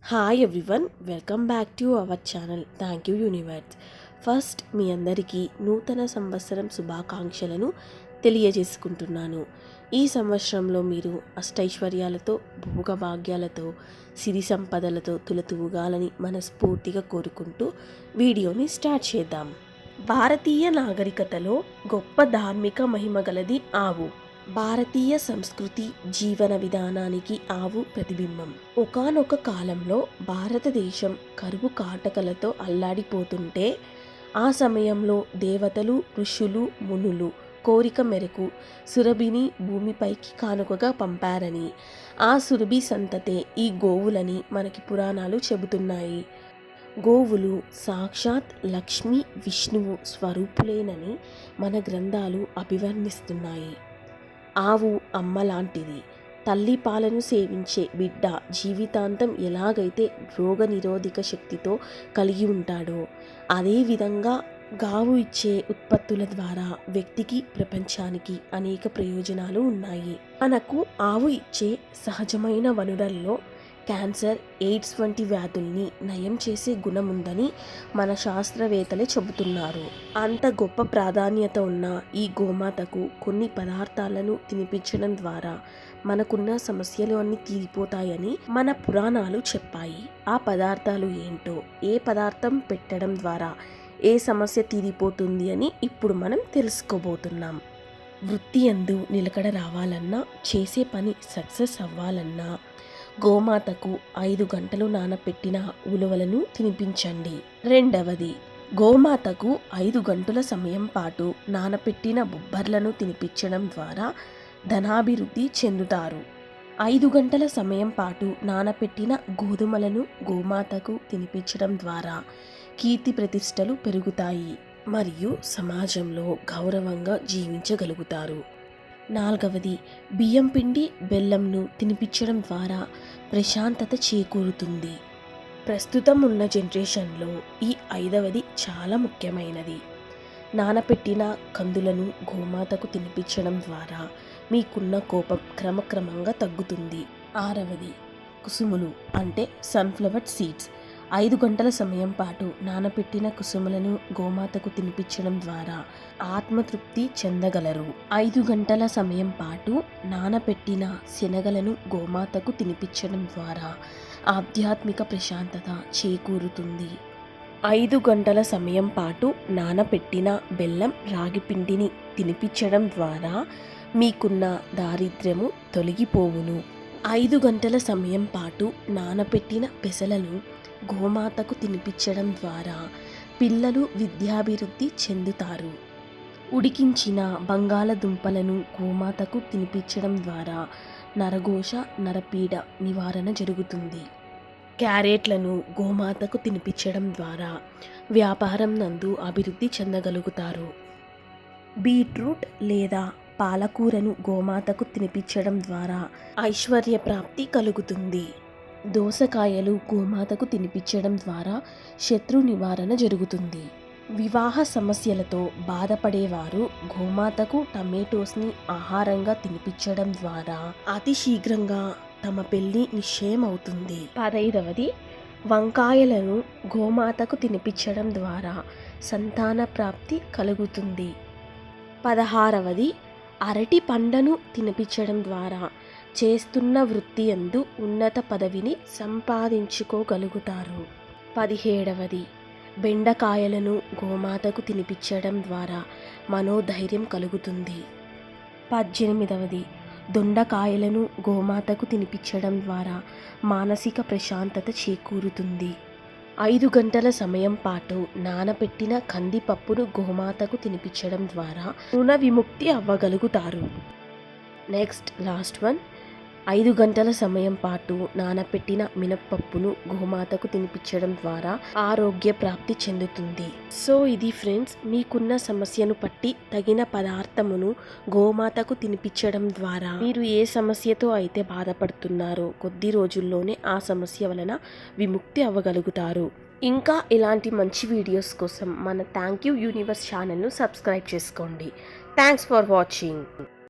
Hi everyone, welcome back to our channel. Thank you universe. First మీ అందరికీ నూతన సంవత్సరం శుభాకాంక్షలను తెలియజేసుకుంటున్నాను. ఈ సంవత్సరంలో మీరు అష్టైశ్వర్యాలతో, భోగభాగ్యాలతో, సిరి సంపదలతో తులతూగాలని మనస్ఫూర్తిగా కోరుకుంటూ వీడియోని స్టార్ట్ చేద్దాం. భారతీయ నాగరికతలో గొప్ప ధార్మిక మహిమగలది ఆవు. భారతీయ సంస్కృతి జీవన విధానానికి ఆవు ప్రతిబింబం. ఒకానొక కాలంలో భారతదేశం కరువు కాటకలతో అల్లాడిపోతుంటే ఆ సమయంలో దేవతలు, ఋషులు, మునులు కోరిక మేరకు సురభిని భూమిపైకి కానుకగా పంపారని, ఆ సురభి సంతతే ఈ గోవులని మనకి పురాణాలు చెబుతున్నాయి. గోవులు సాక్షాత్ లక్ష్మి విష్ణువు స్వరూపులేనని మన గ్రంథాలు అభివర్ణిస్తున్నాయి. ఆవు అమ్మలాంటిది. తల్లి పాలను సేవించే బిడ్డ జీవితాంతం ఎలాగైతే రోగనిరోధక శక్తితో కలిగి ఉంటాడో, అదేవిధంగా గావు ఇచ్చే ఉత్పత్తుల ద్వారా వ్యక్తికి, ప్రపంచానికి అనేక ప్రయోజనాలు ఉన్నాయి. మనకు ఆవు ఇచ్చే సహజమైన వనరుల్లో క్యాన్సర్, ఎయిడ్స్ వంటి వ్యాధుల్ని నయం చేసే గుణం ఉందని మన శాస్త్రవేత్తలే చెబుతున్నారు. అంత గొప్ప ప్రాధాన్యత ఉన్న ఈ గోమాతకు కొన్ని పదార్థాలను తినిపించడం ద్వారా మనకున్న సమస్యలు అన్నీ తీరిపోతాయని మన పురాణాలు చెప్పాయి. ఆ పదార్థాలు ఏంటో, ఏ పదార్థం పెట్టడం ద్వారా ఏ సమస్య తీరిపోతుంది అని ఇప్పుడు మనం తెలుసుకోబోతున్నాం. వృత్తి యందు నిలకడ రావాలన్నా, చేసే పని సక్సెస్ అవ్వాలన్నా గోమాతకు 5 గంటలు నానపెట్టిన ఉలవలను తినిపించండి. రెండవది, గోమాతకు 5 గంటల సమయం పాటు నానపెట్టిన బొబ్బర్లను తినిపించడం ద్వారా ధనాభివృద్ధి చెందుతారు. 5 గంటల సమయం పాటు నానపెట్టిన గోధుమలను గోమాతకు తినిపించడం ద్వారా కీర్తి ప్రతిష్టలు పెరుగుతాయి మరియు సమాజంలో గౌరవంగా జీవించగలుగుతారు. నాలుగవది, బియ్యం పిండి బెల్లంను తినిపించడం ద్వారా ప్రశాంతత చేకూరుతుంది. ప్రస్తుతం ఉన్న జనరేషన్లో ఈ 5వది చాలా ముఖ్యమైనది. నానపెట్టిన కందులను గోమాతకు తినిపించడం ద్వారా మీకున్న కోపం క్రమక్రమంగా తగ్గుతుంది. 6వది, కుసుములు అంటే సన్ఫ్లవర్ సీడ్స్. 5 గంటల సమయం పాటు నానపెట్టిన కుసుములను గోమాతకు తినిపించడం ద్వారా ఆత్మతృప్తి చెందగలరు. 5 గంటల సమయం పాటు నానపెట్టిన శనగలను గోమాతకు తినిపించడం ద్వారా ఆధ్యాత్మిక ప్రశాంతత చేకూరుతుంది. 5 గంటల సమయం పాటు నానపెట్టిన బెల్లం, రాగి పిండిని తినిపించడం ద్వారా మీకున్న దారిద్ర్యము తొలగిపోవును. 5 గంటల సమయం పాటు నానపెట్టిన పెసలను గోమాతకు తినిపించడం ద్వారా పిల్లలు విద్యాభివృద్ధి చెందుతారు. ఉడికించిన బంగాళదుంపలను గోమాతకు తినిపించడం ద్వారా నరఘోష, నరపీడ నివారణ జరుగుతుంది. క్యారెట్లను గోమాతకు తినిపించడం ద్వారా వ్యాపారం నందు అభివృద్ధి చెందగలుగుతారు. బీట్రూట్ లేదా పాలకూరను గోమాతకు తినిపించడం ద్వారా ఐశ్వర్య ప్రాప్తి కలుగుతుంది. దోసకాయలు గోమాతకు తినిపించడం ద్వారా శత్రు నివారణ జరుగుతుంది. వివాహ సమస్యలతో బాధపడేవారు గోమాతకు టమాటోస్ని ఆహారంగా తినిపించడం ద్వారా అతి శీఘ్రంగా తమ పెళ్లి నిశ్చయం అవుతుంది. 15వది, వంకాయలను గోమాతకు తినిపించడం ద్వారా సంతాన ప్రాప్తి కలుగుతుంది. 16వది, అరటి పండ్లను తినిపించడం ద్వారా చేస్తున్న వృత్తి యందు ఉన్నత పదవిని సంపాదించుకోగలుగుతారు. 17వది, బెండకాయలను గోమాతకు తినిపించడం ద్వారా మనోధైర్యం కలుగుతుంది. 18వది, దొండకాయలను గోమాతకు తినిపించడం ద్వారా మానసిక ప్రశాంతత చేకూరుతుంది. 5 గంటల సమయం పాటు నానపెట్టిన కందిపప్పును గోమాతకు తినిపించడం ద్వారా రుణ విముక్తి అవ్వగలుగుతారు. నెక్స్ట్ లాస్ట్ వన్, 5 గంటల సమయం పాటు నానపెట్టిన మినప్పప్పును గోమాతకు తినిపించడం ద్వారా ఆరోగ్య ప్రాప్తి చెందుతుంది. సో ఇది ఫ్రెండ్స్, మీకున్న సమస్యను బట్టి తగిన పదార్థమును గోమాతకు తినిపించడం ద్వారా మీరు ఏ సమస్యతో అయితే బాధపడుతున్నారో కొద్ది రోజుల్లోనే ఆ సమస్య వలన విముక్తి అవ్వగలుగుతారు. ఇంకా ఇలాంటి మంచి వీడియోస్ కోసం మన థ్యాంక్ యూ యూనివర్స్ ఛానల్ను సబ్స్క్రైబ్ చేసుకోండి. Thanks for watching.